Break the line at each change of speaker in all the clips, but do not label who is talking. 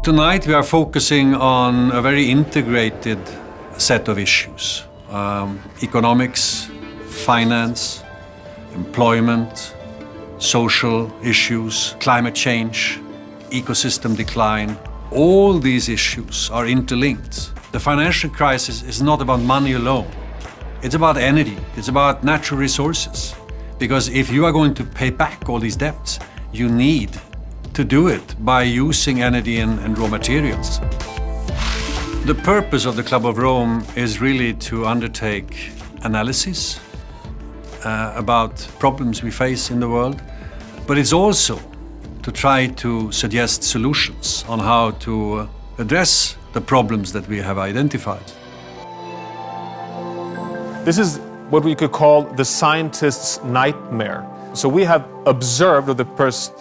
Tonight we are focusing on a very integrated set of issues. Economics, finance, employment, social issues, climate change, ecosystem decline. All these issues are interlinked. The financial crisis is not about money alone. It's about energy, it's about natural resources. Because if you are going to pay back all these debts, you need to do it by using energy and raw materials. The purpose of the Club of Rome is really to undertake analysis about problems we face in the world, but it's also to try to suggest solutions on how to address the problems that we have identified.
This is what we could call the scientist's nightmare. So we have observed over the past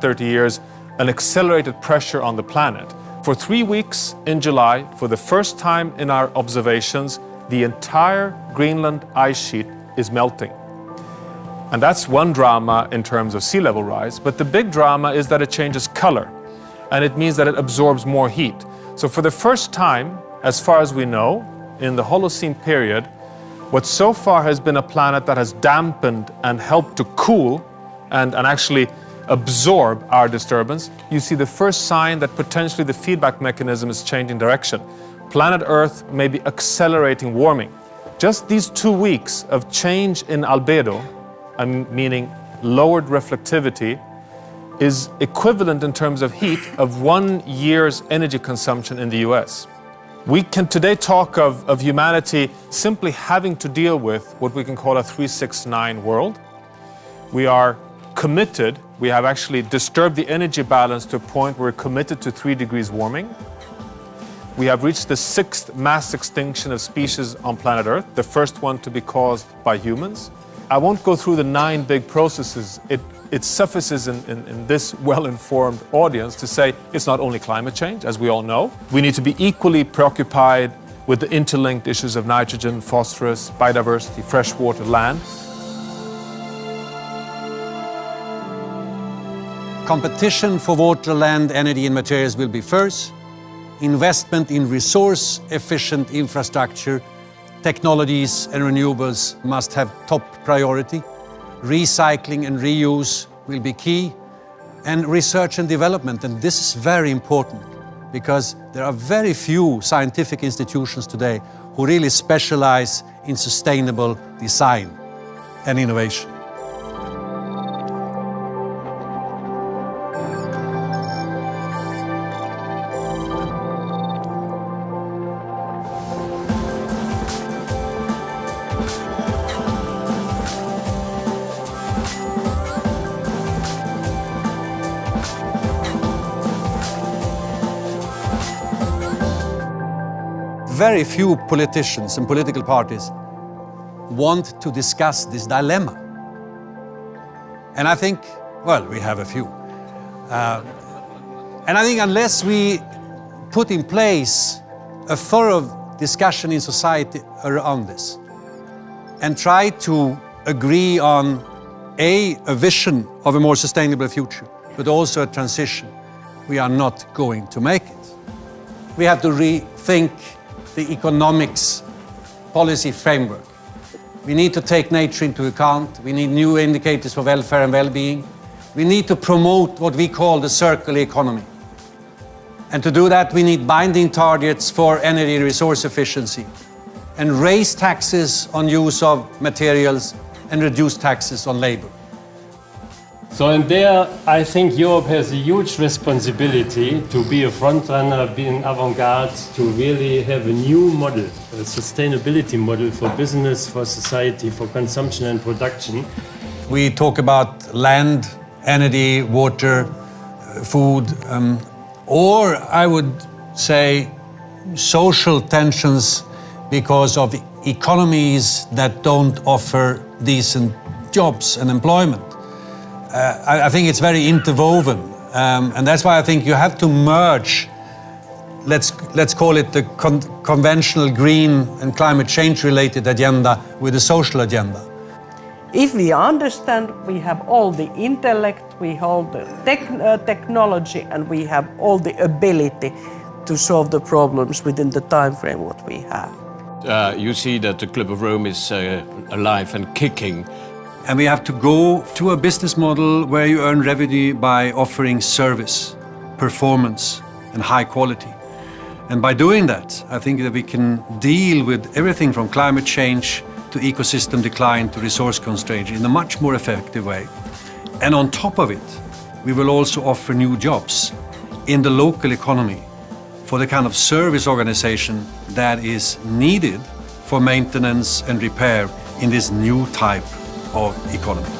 30 years an accelerated pressure on the planet. For 3 weeks in July, for the first time in our observations, the entire Greenland ice sheet is melting. And that's one drama in terms of sea level rise, but the big drama is that it changes color, and it means that it absorbs more heat. So for the first time, as far as we know, in the Holocene period, what so far has been a planet that has dampened and helped to cool and actually absorb our disturbance, you see the first sign that potentially the feedback mechanism is changing direction. Planet Earth may be accelerating warming. Just these 2 weeks of change in albedo, meaning lowered reflectivity, is equivalent in terms of heat of 1 year's energy consumption in the US. We can today talk of humanity simply having to deal with what we can call a 369 world. We are committed, we have actually disturbed the energy balance to a point where we're committed to 3 degrees warming. We have reached the 6th mass extinction of species on planet Earth, the first one to be caused by humans. I won't go through the 9 big processes. It suffices in this well-informed audience to say it's not only climate change, as we all know. We need to be equally preoccupied with the interlinked issues of nitrogen, phosphorus, biodiversity, freshwater, land.
Competition for water, land, energy and materials will be first. Investment in resource-efficient infrastructure, technologies and renewables must have top priority. Recycling and reuse will be key. And research and development, and this is very important because there are very few scientific institutions today who really specialize in sustainable design and innovation. Very few politicians and political parties want to discuss this dilemma. And I think, well, we have a few. And I think unless we put in place a thorough discussion in society around this and try to agree on a vision of a more sustainable future, but also a transition, we are not going to make it. We have to rethink the economics policy framework. We need to take nature into account. We need new indicators for welfare and well-being. We need to promote what we call the circular economy. And to do that, we need binding targets for energy and resource efficiency and raise taxes on use of materials and reduce taxes on labor.
So in there, I think Europe has a huge responsibility to be a front-runner, be an avant-garde, to really have a new model, a sustainability model for business, for society, for consumption and production.
We talk about land, energy, water, food, or I would say social tensions because of economies that don't offer decent jobs and employment. I think it's very interwoven, and that's why I think you have to merge, let's call it the conventional green and climate change related agenda with the social agenda.
If we understand, we have all the intellect, we hold the technology, and we have all the ability to solve the problems within the time frame what we have.
You see that the Club of Rome is alive and kicking.
And we have to go to a business model where you earn revenue by offering service, performance, and high quality. And by doing that, I think that we can deal with everything from climate change to ecosystem decline to resource constraint in a much more effective way. And on top of it, we will also offer new jobs in the local economy for the kind of service organization that is needed for maintenance and repair in this new type of economy.